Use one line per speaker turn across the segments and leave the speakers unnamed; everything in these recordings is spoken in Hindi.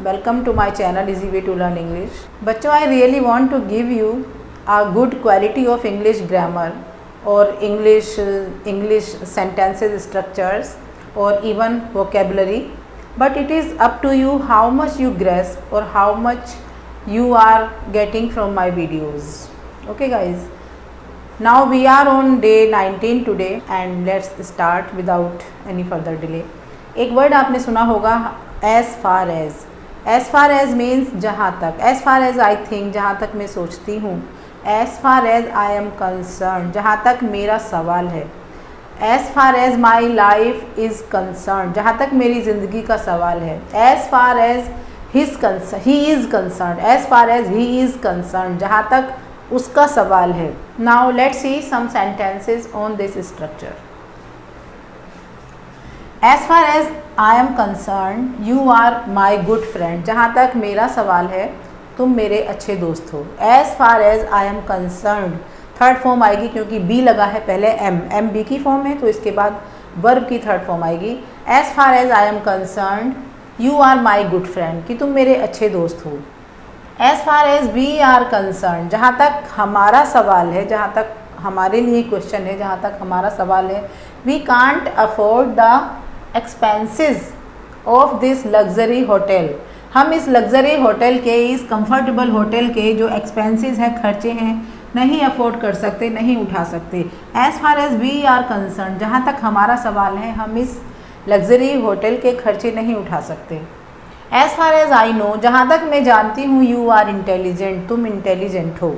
Welcome to my channel Easy Way to Learn English. बच्चों, I really want to give you a good quality of English grammar or English sentences structures or even vocabulary, but it is up to you how much you grasp or how much you are getting from my videos. Okay guys, now we are on day 19 today and let's start without any further delay. एक वर्ड आपने सुना होगा as far as means जहाँ तक, as far as I think जहाँ तक मैं सोचती हूँ, as far as I am concerned जहाँ तक मेरा सवाल है, as far as my life is concerned जहाँ तक मेरी ज़िंदगी का सवाल है, as far as he is concerned as far as he is concerned जहाँ तक उसका सवाल है. Now let's see some sentences on this structure. As far as I am concerned you are my good friend जहाँ तक मेरा सवाल है तुम मेरे अच्छे दोस्त हो. As far as I am concerned third form आएगी क्योंकि बी लगा है पहले एम बी की फॉर्म है तो इसके बाद वर्ब की थर्ड फॉर्म आएगी. As far as I am concerned you are my good friend कि तुम मेरे अच्छे दोस्त हो. As far as we are concerned जहाँ तक हमारा सवाल है, जहाँ तक हमारे लिए क्वेश्चन है, जहाँ तक हमारा सवाल है, we can't afford the expenses of this luxury hotel हम इस लग्जरी होटल के, इस कंफर्टेबल होटल के जो एक्सपेंसेस हैं, खर्चे हैं, नहीं अफोर्ड कर सकते, नहीं उठा सकते. As far as we are concern जहाँ तक हमारा सवाल है हम इस लग्जरी होटल के खर्चे नहीं उठा सकते. As far as I know जहाँ तक मैं जानती हूँ यू आर इंटेलिजेंट तुम इंटेलिजेंट हो.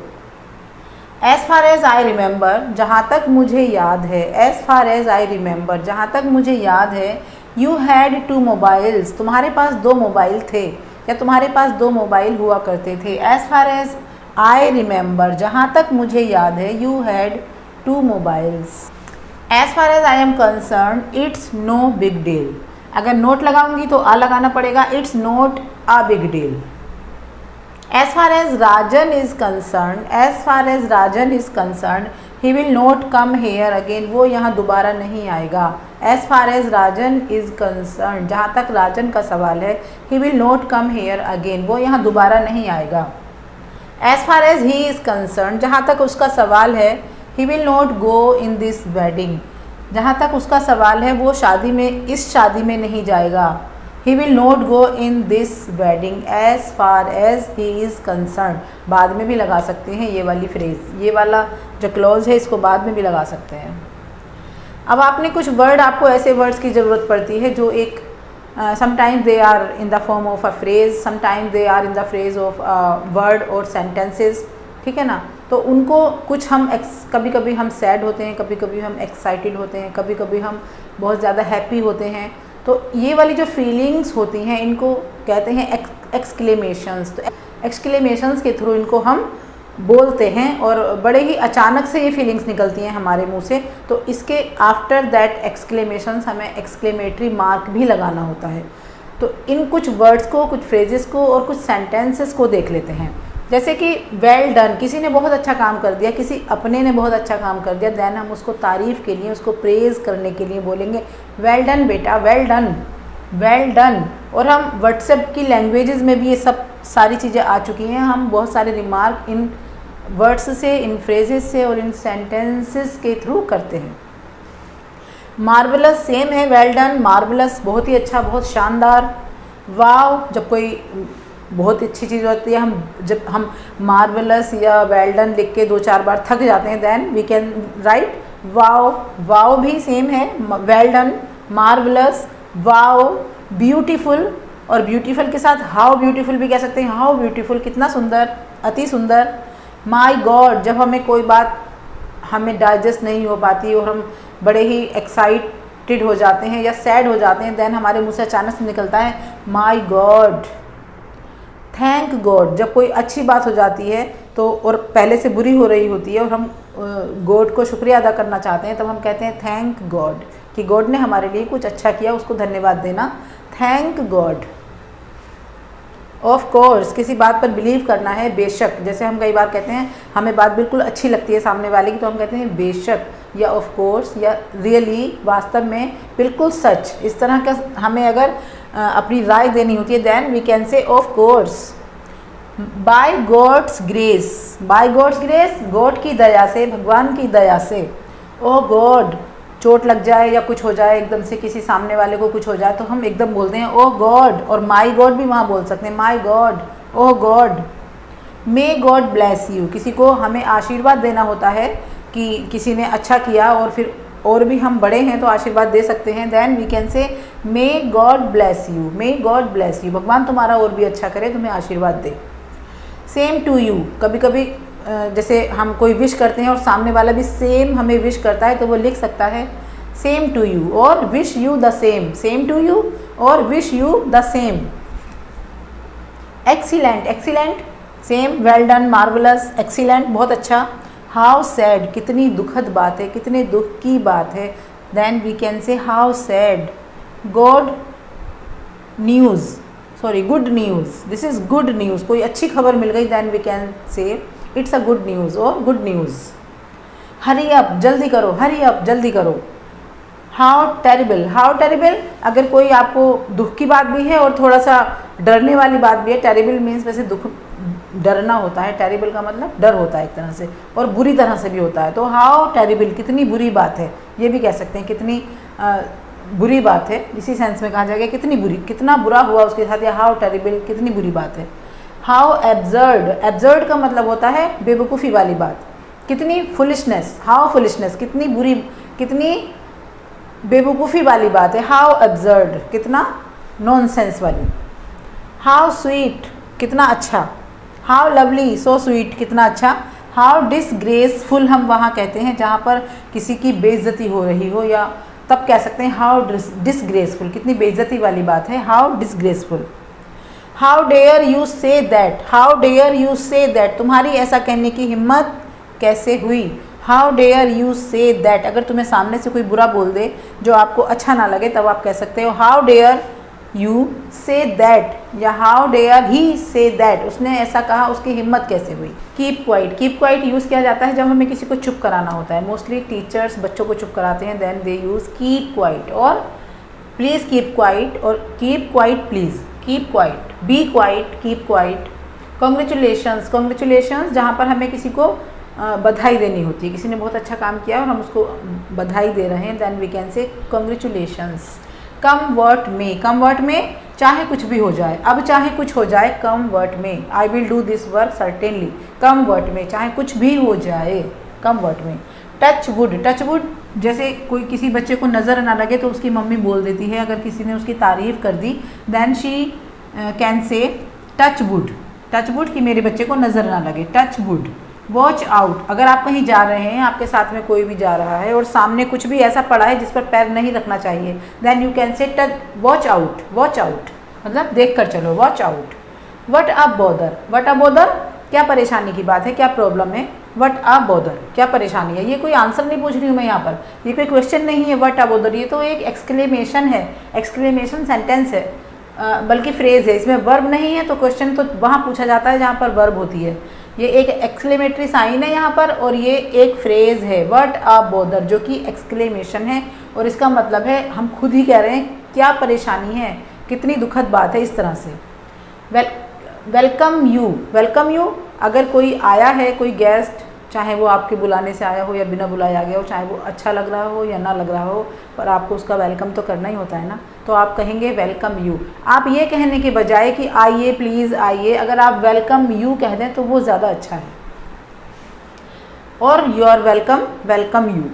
As far as I remember जहाँ तक मुझे याद है, as far as I remember जहाँ तक मुझे याद है, यू हैड 2 मोबाइल्स तुम्हारे पास 2 मोबाइल थे या तुम्हारे पास 2 मोबाइल हुआ करते थे. As far as I remember जहाँ तक मुझे याद है, you had 2 mobiles. As far as I am concern it's no big deal अगर नोट लगाऊंगी तो आ लगाना पड़ेगा. It's not a big deal. As far as Rajan is concerned, he will not come here again. वो यहाँ दोबारा नहीं आएगा. As far as Rajan is concerned, जहाँ तक राजन का सवाल है, he will not come here again. वो यहाँ दोबारा नहीं आएगा. As far as he is concerned, जहाँ तक उसका सवाल है, he will not go in this wedding. जहाँ तक उसका सवाल है, वो शादी में, इस शादी में नहीं जाएगा. He will not go in this wedding as far as he is concerned. बाद में भी लगा सकते हैं ये वाली फ्रेज़, ये वाला जो क्लॉज है इसको बाद में भी लगा सकते हैं. अब आपने कुछ वर्ड, आपको ऐसे वर्ड्स की ज़रूरत पड़ती है जो एक sometimes they are in the form of a phrase, sometimes they are in the phrase of word और सेंटेंसेस. ठीक है ना. तो उनको कुछ हम कभी कभी हम सैड होते हैं, कभी कभी हम एक्साइटेड होते हैं, कभी कभी हम बहुत ज़्यादा हैप्पी होते हैं. तो ये वाली जो फीलिंग्स होती हैं इनको कहते हैं एक्सक्लेमेशंस. तो एक्सक्लेमेशंस के थ्रू इनको हम बोलते हैं और बड़े ही अचानक से ये फीलिंग्स निकलती हैं हमारे मुंह से. तो इसके आफ्टर दैट एक्सक्लेमेशंस हमें एक्सक्लेमेटरी मार्क भी लगाना होता है. तो इन कुछ वर्ड्स को, कुछ फ्रेजेस को और कुछ सेंटेंसेस को देख लेते हैं. जैसे कि वेल डन, किसी ने बहुत अच्छा काम कर दिया, किसी अपने ने बहुत अच्छा काम कर दिया, देन हम उसको तारीफ़ के लिए, उसको प्रेज़ करने के लिए बोलेंगे वेल डन बेटा, वेल डन, वेल डन. और हम व्हाट्सएप की लैंग्वेजेस में भी ये सब सारी चीज़ें आ चुकी हैं. हम बहुत सारे रिमार्क इन वर्ड्स से, इन फ्रेजेस से और इन सेंटेंसेस के थ्रू करते हैं. मार्वलस सेम है, वेल डन, मार्वलस बहुत ही अच्छा, बहुत शानदार. वाव जब कोई बहुत अच्छी चीज़ होती है, जब हम मार्वलस या वेल डन लिख के 2-4 बार थक जाते हैं, देन वी कैन राइट वाव. वाव भी सेम है, वेल डन, मार्वलस, वाव, ब्यूटीफुल. और ब्यूटीफुल के साथ हाउ ब्यूटीफुल भी कह सकते हैं. हाउ ब्यूटीफुल कितना सुंदर, अति सुंदर. माय गॉड जब हमें कोई बात हमें डाइजेस्ट नहीं हो पाती और हम बड़े ही एक्साइटेड हो जाते हैं या सैड हो जाते हैं, देन हमारे मुँह से अचानक से निकलता है माय गॉड. थैंक गॉड जब कोई अच्छी बात हो जाती है तो, और पहले से बुरी हो रही होती है और हम गॉड को शुक्रिया अदा करना चाहते हैं, तब हम कहते हैं थैंक गॉड कि गॉड ने हमारे लिए कुछ अच्छा किया, उसको धन्यवाद देना. Thank God. ऑफ कोर्स किसी बात पर बिलीव करना है, बेशक. जैसे हम कई बार कहते हैं हमें बात बिल्कुल अच्छी लगती है सामने वाले की, तो हम कहते हैं बेशक या ऑफ कोर्स या रियली, वास्तव में, बिल्कुल सच. इस तरह का हमें अगर अपनी राय देनी होती है, then we can say of course. By God's grace, by God's grace, God की दया से, भगवान की दया से। ओ गॉड, चोट लग जाए या कुछ हो जाए एकदम से, किसी सामने वाले को कुछ हो जाए तो हम एकदम बोलते हैं ओ गॉड, और माई गॉड भी वहाँ बोल सकते हैं, my god, oh god. May God bless you, किसी को हमें आशीर्वाद देना होता है कि किसी ने अच्छा किया और फिर और भी हम बड़े हैं तो आशीर्वाद दे सकते हैं, then we can say may God bless you, may God bless you, भगवान तुम्हारा और भी अच्छा करे, तुम्हें आशीर्वाद दे। सेम टू यू, कभी कभी जैसे हम कोई विश करते हैं और सामने वाला भी सेम हमें विश करता है तो वो लिख सकता है सेम टू यू और wish you the same, same to you और wish you the same. Excellent, excellent, same, well done, marvellous, excellent, बहुत अच्छा। हाउ सैड, कितनी दुखद बात है, कितने दुख की बात है, then we can say how sad. God news, sorry good news, this is good news, कोई अच्छी खबर मिल गई, then we can say it's a good news और गुड न्यूज़। हरी अप, जल्दी करो, हरी अप, जल्दी करो। हाउ टेरिबल, हाउ टेरिबल, अगर कोई आपको दुख की बात भी है और थोड़ा सा डरने वाली बात भी है, टेरिबल मीन्स वैसे दुख, डरना होता है, टेरिबल का मतलब डर होता है एक तरह से, और बुरी तरह से भी होता है, तो हाउ टेरिबल, कितनी बुरी बात है, ये भी कह सकते हैं कितनी बुरी बात है, इसी सेंस में कहा जाएगा कितनी बुरी, कितना बुरा हुआ उसके साथ, या हाउ टेरिबल, कितनी बुरी बात है। हाउ एब्जर्ड, एब्जर्ड का मतलब होता है बेवकूफ़ी वाली बात, कितनी फुलिशनेस, हाउ फुलिशनेस, कितनी बुरी, कितनी बेवकूफ़ी वाली बात है, हाउ एब्जर्ड, कितना नॉनसेंस वाली। हाउ स्वीट, कितना अच्छा, हाउ लवली, सो स्वीट, कितना अच्छा। हाउ डिसग्रेसफुल हम वहाँ कहते हैं जहाँ पर किसी की बेइज्जती हो रही हो, या तब कह सकते हैं हाउ डिसग्रेसफुल, कितनी बेइज्जती वाली बात है, how disgraceful. How dare you say that, how dare you say that, तुम्हारी ऐसा कहने की हिम्मत कैसे हुई। How dare you say that, अगर तुम्हें सामने से कोई बुरा बोल दे जो आपको अच्छा ना लगे तब आप कह सकते हो how dare you say that, या how dare he say that, उसने ऐसा कहा, उसकी हिम्मत कैसे हुई। Keep quiet, keep quiet use किया जाता है जब हमें किसी को चुप कराना होता है, मोस्टली टीचर्स बच्चों को चुप कराते हैं, then they use keep quiet, और प्लीज़ कीप क्वाइट, और keep quiet please, keep quiet, be quiet, keep quiet. Congratulations, congratulations जहाँ पर हमें किसी को बधाई देनी होती है, किसी ने बहुत अच्छा काम किया और हम उसको बधाई दे रहे हैं, then we can say congratulations. Come what may, come what may चाहे कुछ भी हो जाए, अब चाहे कुछ हो जाए, come what may, I will do this work certainly, come what may, चाहे कुछ भी हो जाए, कम वर्ट में। टच वुड, टच वुड, जैसे कोई किसी बच्चे को नज़र ना लगे तो उसकी मम्मी बोल देती है, अगर किसी ने उसकी तारीफ़ कर दी, then she can say touch wood, touch wood कि मेरे बच्चे को नज़र ना लगे, टच वुड। वॉच आउट, अगर आप कहीं जा रहे हैं, आपके साथ में कोई भी जा रहा है और सामने कुछ भी ऐसा पड़ा है जिस पर पैर नहीं रखना चाहिए, then you can say touch watch out, watch out मतलब देख कर चलो, watch out. What a bother, what a bother, क्या परेशानी की बात है, क्या प्रॉब्लम है, वट अ बॉदर, क्या परेशानी है। ये कोई आंसर नहीं पूछ रही हूँ मैं यहाँ पर, ये कोई क्वेश्चन नहीं है वट अ बॉदर, ये तो एक एक्सक्लेमेशन है, एक्सक्लेमेशन सेंटेंस है, बल्कि फ्रेज़ है, इसमें वर्ब नहीं है, तो क्वेश्चन तो वहाँ पूछा जाता है जहाँ पर वर्ब होती है। ये एक एक्सक्लेमेटरी साइन है यहाँ पर, और ये एक फ्रेज़ है वट अ बॉदर, जो कि एक्सक्लेमेशन है, और इसका मतलब है हम खुद ही कह रहे हैं क्या परेशानी है, कितनी दुखद बात है, इस तरह से। वेलकम यू, वेलकम यू, अगर कोई आया है, कोई गेस्ट, चाहे वो आपके बुलाने से आया हो या बिना बुलाए आ गया हो, चाहे वो अच्छा लग रहा हो या ना लग रहा हो, पर आपको उसका वेलकम तो करना ही होता है ना, तो आप कहेंगे वेलकम यू। आप ये कहने के बजाय कि आइए प्लीज़ आइए, अगर आप वेलकम यू कह दें तो वो ज़्यादा अच्छा है, और you are welcome, welcome you.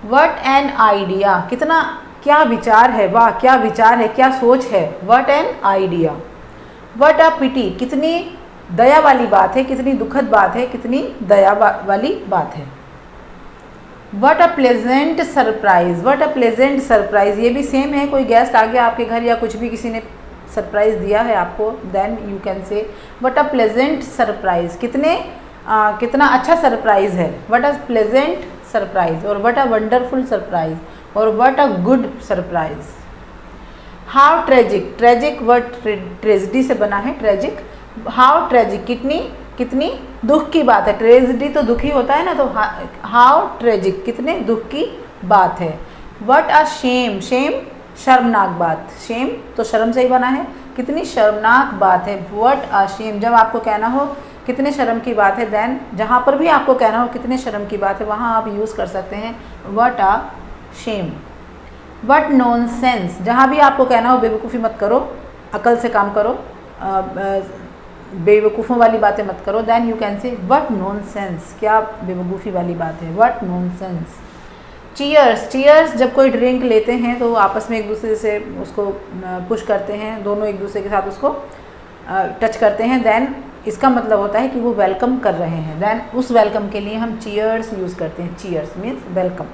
What an idea, कितना, क्या विचार है, वाह क्या विचार है, क्या सोच है, what an idea. What a pity, कितनी दया वाली बात है, कितनी दुखद बात है, कितनी दया वाली बात है। What a pleasant surprise, what a pleasant surprise, ये भी सेम है, कोई गेस्ट आ गया आपके घर या कुछ भी किसी ने सरप्राइज़ दिया है आपको, then you can say what a pleasant surprise, कितना अच्छा सरप्राइज़ है, व्हाट अ प्लेजेंट सरप्राइज़, और व्हाट अ वंडरफुल सरप्राइज़, और what a good surprise. How tragic, tragic word tragedy से बना है, ट्रेजिक। हाउ ट्रेजिक, कितनी दुख की बात है, ट्रेजिडी तो दुखी होता है ना, तो हाउ ट्रेजिक, कितने दुख की बात है। व्हाट अ शेम, शेम शर्मनाक बात, शेम तो शर्म से ही बना है, कितनी शर्मनाक बात है, व्हाट अ शेम। जब आपको कहना हो कितने शर्म की बात है, देन जहाँ पर भी आपको कहना हो कितने शर्म की बात है, वहाँ आप यूज़ कर सकते हैं what a shame. What nonsense, जहाँ भी आपको कहना हो बेवकूफ़ी मत करो, अकल से काम करो, बेवकूफ़ों वाली बातें मत करो, then you can say what nonsense, क्या बेवकूफ़ी वाली बात है, व्हाट नॉनसेंस। चीयर्स, चीयर्स जब कोई ड्रिंक लेते हैं तो आपस में एक दूसरे से उसको पुश करते हैं, दोनों एक दूसरे के साथ उसको टच करते हैं, देन इसका मतलब होता है कि वो वेलकम कर रहे हैं, देन उस वेलकम के लिए हम चीयर्स यूज़ करते हैं, cheers means welcome.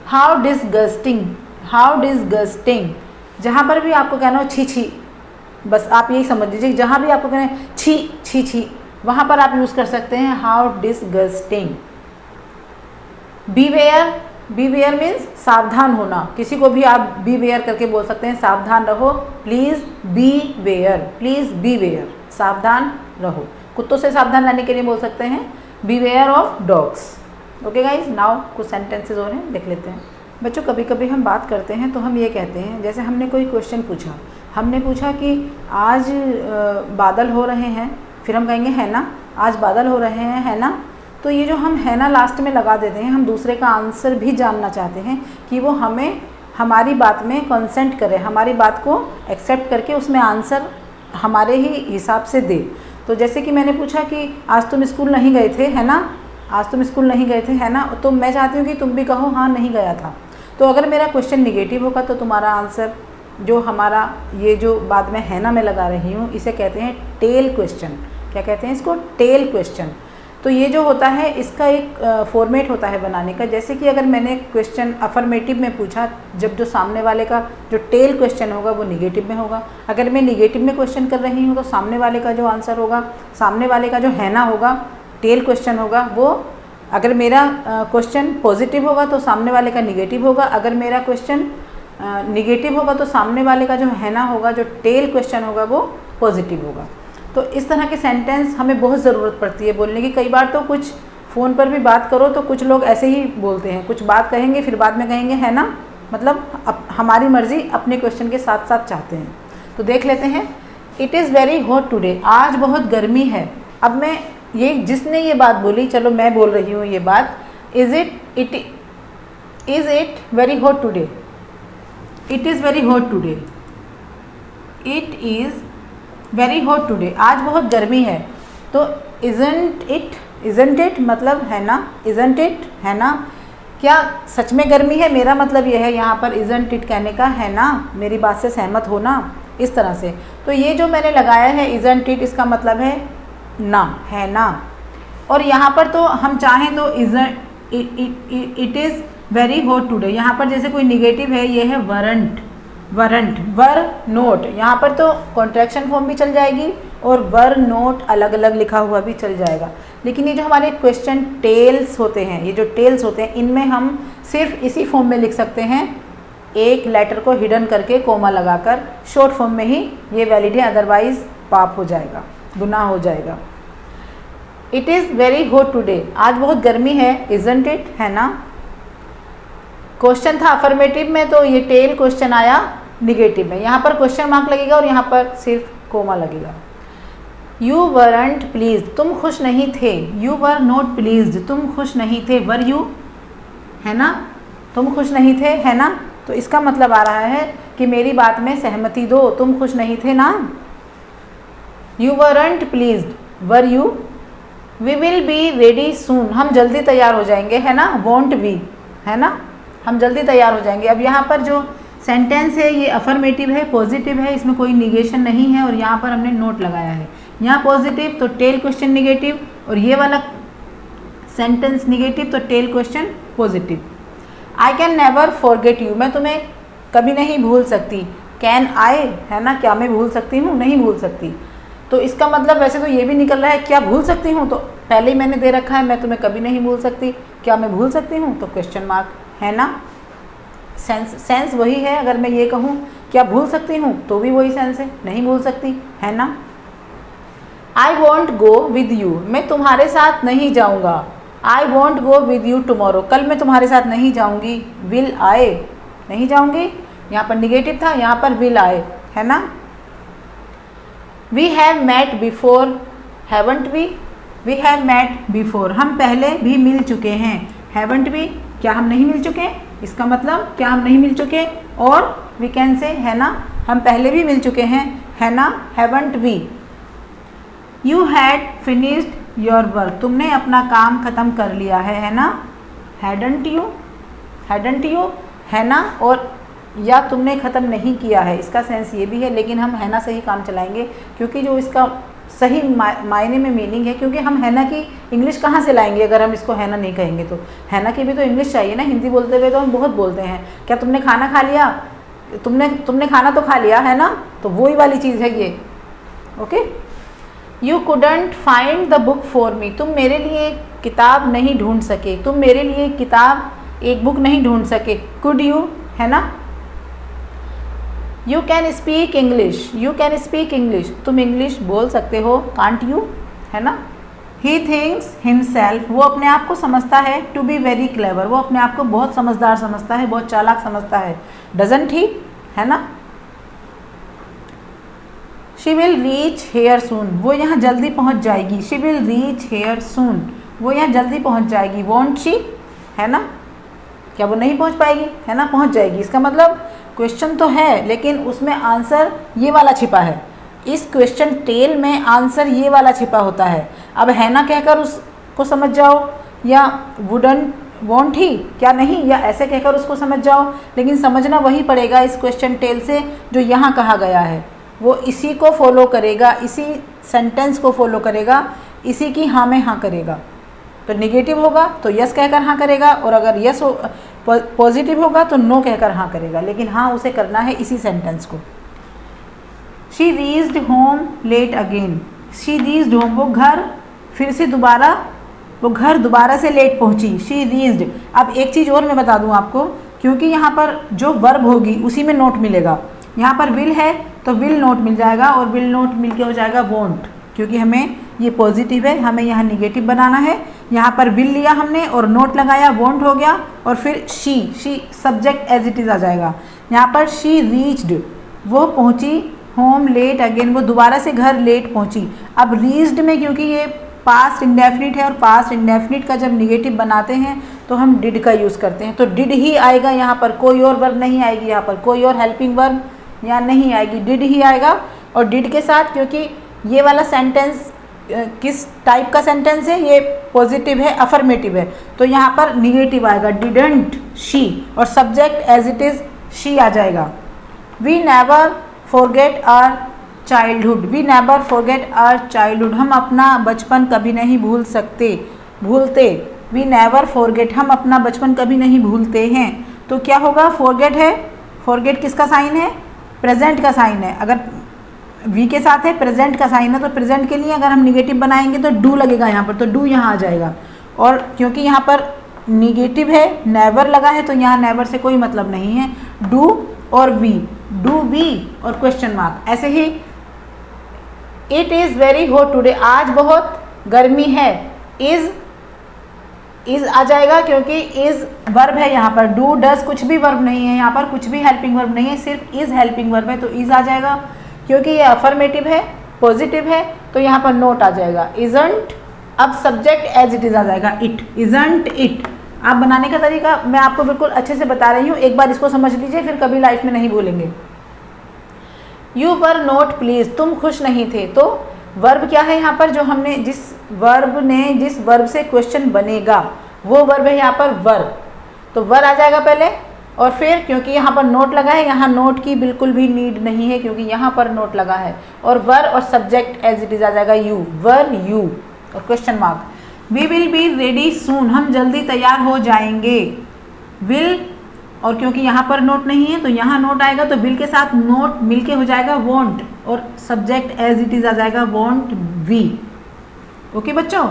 How disgusting, how disgusting, जहाँ पर भी आपको कहना हो छी छी, बस आप यही समझ लीजिए, जहाँ भी आपको कहना है छी छी छी, वहाँ पर आप यूज़ कर सकते हैं how disgusting. Beware, beware means सावधान होना, किसी को भी आप बीवेयर करके बोल सकते हैं, सावधान रहो, प्लीज़ बीवेयर, प्लीज़ बीवेयर, सावधान रहो। कुत्तों से सावधान रहने के लिए बोल सकते हैं beware of dogs. Okay guys, now कुछ सेंटेंसेस और हैं, देख लेते हैं। बच्चों कभी कभी हम बात करते हैं तो हम ये कहते हैं, जैसे हमने कोई क्वेश्चन पूछा, हमने पूछा कि आज बादल हो रहे हैं, फिर हम कहेंगे है ना, आज बादल हो रहे हैं, है ना। तो ये जो हम है ना लास्ट में लगा देते हैं, हम दूसरे का आंसर भी जानना चाहते हैं कि वो हमें हमारी बात में कंसेंट करे, हमारी बात को एक्सेप्ट करके उसमें आंसर हमारे ही हिसाब से दे। तो जैसे कि मैंने पूछा कि आज तुम स्कूल नहीं गए थे, है ना, आज तुम स्कूल नहीं गए थे, है ना, तो मैं चाहती हूँ कि तुम भी कहो हाँ नहीं गया था। तो अगर मेरा क्वेश्चन निगेटिव होगा तो तुम्हारा आंसर जो हमारा ये जो बाद में है ना मैं लगा रही हूँ, इसे कहते हैं टेल क्वेश्चन। क्या कहते हैं इसको? Tag question. तो ये जो होता है इसका एक फॉर्मेट होता है बनाने का। जैसे कि अगर मैंने क्वेश्चन अफर्मेटिव में पूछा, जब जो सामने वाले का जो टेल क्वेश्चन होगा वो निगेटिव में होगा। अगर मैं निगेटिव में क्वेश्चन कर रही हूँ तो सामने वाले का जो आंसर होगा, सामने वाले का जो है ना होगा, टेल क्वेश्चन होगा, वो अगर मेरा क्वेश्चन पॉजिटिव होगा तो सामने वाले का निगेटिव होगा। अगर मेरा क्वेश्चन निगेटिव होगा तो सामने वाले का जो है ना होगा, जो टेल क्वेश्चन होगा, वो पॉजिटिव होगा। तो इस तरह के सेंटेंस हमें बहुत ज़रूरत पड़ती है बोलने की। कई बार तो कुछ फ़ोन पर भी बात करो तो कुछ लोग ऐसे ही बोलते हैं, कुछ बात कहेंगे फिर बाद में कहेंगे है ना, मतलब हमारी मर्ज़ी अपने क्वेश्चन के साथ साथ चाहते हैं। तो देख लेते हैं। It is very hot today, आज बहुत गर्मी है। अब मैं ये जिसने ये बात बोली, चलो मैं बोल रही हूँ ये बात, is it very hot today, it is very hot today, it is very hot today, आज बहुत गर्मी है। तो इज़न्ट इट मतलब है ना, इज़न्ट इट है ना, क्या सच में गर्मी है, मेरा मतलब ये है यहाँ पर इज़न्ट इट कहने का, है ना, मेरी बात से सहमत हो ना, इस तरह से। तो ये जो मैंने लगाया है इज़न्ट इट, इसका मतलब है ना, है ना। और यहाँ पर तो हम चाहें तो it is very hot today, यहाँ पर जैसे कोई निगेटिव है, ये है वरंट, वरंट, वर नोट, यहाँ पर तो कॉन्ट्रैक्शन फॉर्म भी चल जाएगी और वर नोट अलग अलग लिखा हुआ भी चल जाएगा। लेकिन ये जो हमारे क्वेश्चन टेल्स होते हैं, ये जो टेल्स होते हैं, इनमें हम सिर्फ इसी फॉर्म में लिख सकते हैं, एक लेटर को हिडन करके कोमा लगाकर, शॉर्ट फॉर्म में ही ये वैलिड है, अदरवाइज पाप हो जाएगा, गुनाह हो जाएगा। It is very hot today, आज बहुत गर्मी है, इज़न्ट इट, है ना। क्वेश्चन था अफर्मेटिव में तो ये टेल क्वेश्चन आया निगेटिव में, यहाँ पर क्वेश्चन मार्क लगेगा और यहाँ पर सिर्फ कोमा लगेगा। यू वरंट प्लीज, तुम खुश नहीं थे, यू वर नॉट प्लीज्ड, तुम खुश नहीं थे, वर यू, है ना, तुम खुश नहीं थे, है ना। तो इसका मतलब आ रहा है कि मेरी बात में सहमति दो, तुम खुश नहीं थे ना। You weren't pleased, were you. We will be ready soon, हम जल्दी तैयार हो जाएंगे, है ना, वॉन्ट वी, है ना, हम जल्दी तैयार हो जाएंगे। अब यहाँ पर जो सेंटेंस है ये अफर्मेटिव है, पॉजिटिव है, इसमें कोई निगेशन नहीं है और यहाँ पर हमने नोट लगाया है। यहाँ पॉजिटिव तो टेल क्वेश्चन निगेटिव, और ये वाला सेंटेंस निगेटिव तो tag question positive. I can never forget you, मैं तुम्हें कभी नहीं भूल सकती। कैन आई, है ना, क्या मैं भूल सकती हूँ, नहीं भूल सकती। तो इसका मतलब वैसे तो ये भी निकल रहा है क्या भूल सकती हूँ, तो पहले ही मैंने दे रखा है मैं तुम्हें कभी नहीं भूल सकती, क्या मैं भूल सकती हूँ, तो क्वेश्चन मार्क, है ना। सेंस वही है, अगर मैं ये कहूँ क्या भूल सकती हूँ तो भी वही सेंस है, नहीं भूल सकती, है ना। I want go with you, मैं तुम्हारे साथ नहीं जाऊँगा। I want go with you tomorrow, कल मैं तुम्हारे साथ नहीं जाऊँगी। विल आई, नहीं जाऊँगी। यहाँ पर निगेटिव था, यहाँ पर विल आए, है ना। We have met before, haven't we, we have met before, हम पहले भी मिल चुके हैं। हैवंट वी, क्या हम नहीं मिल चुके, इसका मतलब क्या हम नहीं मिल चुके। और वी कैन से, है ना, हम पहले भी मिल चुके हैं, है ना, haven't we. You had finished your work, तुमने अपना काम खत्म कर लिया है ना। हैडंट यू, हैडंट यू, है ना, और या तुमने ख़त्म नहीं किया है, इसका सेंस ये भी है, लेकिन हम है ना से ही काम चलाएंगे क्योंकि जो इसका सही मायने में मीनिंग है, क्योंकि हम है ना की इंग्लिश कहाँ से लाएंगे अगर हम इसको है ना नहीं कहेंगे तो। है ना की भी तो इंग्लिश चाहिए ना, हिंदी बोलते हुए तो हम बहुत बोलते हैं, क्या तुमने खाना खा लिया, तुमने खाना तो खा लिया, है ना, तो वही वाली चीज़ है ये। Okay. You couldn't find the book for me, तुम मेरे लिए किताब नहीं ढूंढ सके, तुम मेरे लिए किताब, एक बुक नहीं ढूंढ सके। कुड यू, है ना। You can speak English, you can speak English, तुम इंग्लिश बोल सकते हो। कांट यू, है ना। ही थिंक्स हिमसेल्फ, वो अपने आप को समझता है, टू बी वेरी क्लेवर, वो अपने आप को बहुत समझदार समझता है, बहुत चालाक समझता है। डजंट ही, है ना। शी विल रीच हेयर सून, वो यहाँ जल्दी पहुँच जाएगी। शी विल रीच हेयर सून, वो यहाँ जल्दी पहुँच जाएगी। वॉन्ट शी, है ना, क्या वो नहीं पहुँच पाएगी, है ना, पहुँच जाएगी। इसका मतलब क्वेश्चन तो है लेकिन उसमें आंसर ये वाला छिपा है, इस क्वेश्चन टेल में आंसर ये वाला छिपा होता है। अब है ना कहकर उसको समझ जाओ, या वुडंट, वॉन्ट ही, क्या नहीं, या ऐसे कहकर उसको समझ जाओ, लेकिन समझना वही पड़ेगा इस क्वेश्चन टेल से जो यहाँ कहा गया है, वो इसी को फॉलो करेगा, इसी सेंटेंस को फॉलो करेगा, इसी की हाँ में हाँ करेगा। तो निगेटिव होगा तो यस कहकर हाँ करेगा, और अगर यस पॉजिटिव होगा तो नो कहकर हाँ करेगा, लेकिन हाँ उसे करना है इसी सेंटेंस को। She reached home late again, she reached home, वो घर फिर से दोबारा, वो घर दोबारा से लेट पहुंची। She reached. अब एक चीज़ और मैं बता दूं आपको, क्योंकि यहाँ पर जो वर्ब होगी उसी में नोट मिलेगा। यहाँ पर विल है तो विल नोट मिल जाएगा, और विल नोट मिल के हो जाएगा वोंट, क्योंकि हमें ये पॉजिटिव है, हमें यहाँ निगेटिव बनाना है। यहाँ पर विल लिया हमने और नोट लगाया, वोंट हो गया, और फिर she subject as it is आ जाएगा। यहाँ पर शी रीच्ड, वो पहुँची, होम लेट अगेन, वो दोबारा से घर लेट पहुँची। अब रीच्ड में क्योंकि ये पास्ट इंडेफिनिट है, और पास्ट इंडेफिनिट का जब निगेटिव बनाते हैं तो हम डिड का यूज़ करते हैं, तो डिड ही आएगा यहाँ पर, कोई और वर्ब नहीं आएगी, यहाँ पर कोई और हेल्पिंग वर्ब यहाँ नहीं आएगी, डिड ही आएगा। और डिड के साथ, क्योंकि ये वाला सेंटेंस किस टाइप का सेंटेंस है, ये पॉजिटिव है, अफर्मेटिव है, तो यहाँ पर निगेटिव आएगा, डिडंट शी, और subject as it is she आ जाएगा। We never forget our childhood, we never forget our childhood, हम अपना बचपन कभी नहीं भूल सकते, भूलते। वी नेवर फॉरगेट, हम अपना बचपन कभी नहीं भूलते हैं। तो क्या होगा, फॉरगेट है, फॉरगेट किसका साइन है, प्रेजेंट का साइन है। अगर वी के साथ है, प्रेजेंट का साइन है, तो प्रेजेंट के लिए अगर हम निगेटिव बनाएंगे तो डू लगेगा यहाँ पर, तो डू यहाँ आ जाएगा। और क्योंकि यहाँ पर निगेटिव है, नेवर लगा है, तो यहाँ नेवर से कोई मतलब नहीं है। डू और वी, डू वी और क्वेश्चन मार्क। ऐसे ही it is very hot today, आज बहुत गर्मी है। इज़ आ जाएगा क्योंकि इज़ वर्ब है यहाँ पर, डू डज कुछ भी वर्ब नहीं है यहाँ पर, कुछ भी हेल्पिंग वर्ब नहीं है, सिर्फ इज़ हेल्पिंग वर्ब है, तो इज़ आ जाएगा। क्योंकि ये अफर्मेटिव है, पॉजिटिव है, तो यहाँ पर नोट आ जाएगा। इजंट, अब सब्जेक्ट एज इट इज़ आ जाएगा, इट, इजंट इट। आप बनाने का तरीका मैं आपको बिल्कुल अच्छे से बता रही हूँ, एक बार इसको समझ लीजिए, फिर कभी लाइफ में नहीं भूलेंगे। यू वर नॉट प्लीज, तुम खुश नहीं थे, तो वर्ब क्या है यहाँ पर, जो हमने जिस वर्ब से क्वेश्चन बनेगा वो वर्ब है यहाँ पर वर, तो वर आ जाएगा पहले, और फिर क्योंकि यहाँ पर नोट लगा है, यहाँ नोट की बिल्कुल भी नीड नहीं है क्योंकि यहाँ पर नोट लगा है, और वर और सब्जेक्ट एज इट इज आ जाएगा यू, वर यू, और question mark. We will be ready soon, हम जल्दी तैयार हो जाएंगे। विल, और क्योंकि यहाँ पर नोट नहीं है तो यहाँ नोट आएगा, तो विल के साथ नोट मिलके हो जाएगा वॉन्ट, और सब्जेक्ट एज इट इज आ जाएगा वॉन्ट वी। ओके बच्चों,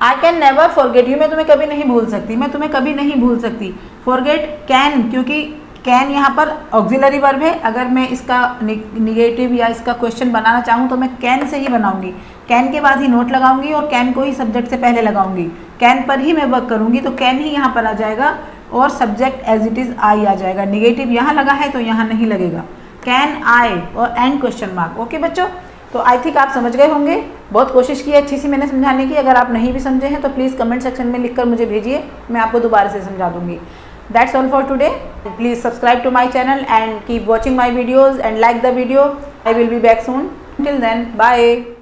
आई कैन नेवर फॉरगेट यू, मैं तुम्हें कभी नहीं भूल सकती, मैं तुम्हें कभी नहीं भूल सकती। फॉरगेट कैन, क्योंकि कैन यहाँ पर ऑक्सिलरी वर्ब है, अगर मैं इसका निगेटिव या इसका क्वेश्चन बनाना चाहूँ तो मैं कैन से ही बनाऊंगी, कैन के बाद ही नोट लगाऊंगी और कैन को ही सब्जेक्ट से पहले लगाऊंगी, कैन पर ही मैं वर्क करूंगी, तो कैन ही यहाँ पर आ जाएगा। और subject as it is I आ जाएगा। निगेटिव यहाँ लगा है तो यहाँ नहीं लगेगा। कैन आई और एंड क्वेश्चन मार्क। ओके बच्चों, तो आई थिंक आप समझ गए होंगे। बहुत कोशिश की अच्छी सी मैंने समझाने की। अगर आप नहीं भी समझे हैं तो प्लीज़ कमेंट सेक्शन में लिखकर मुझे भेजिए, मैं आपको दोबारा से समझा दूंगी। That's all for today. Please subscribe to my channel and keep watching my videos and like the video. I will be back soon. Till then, bye.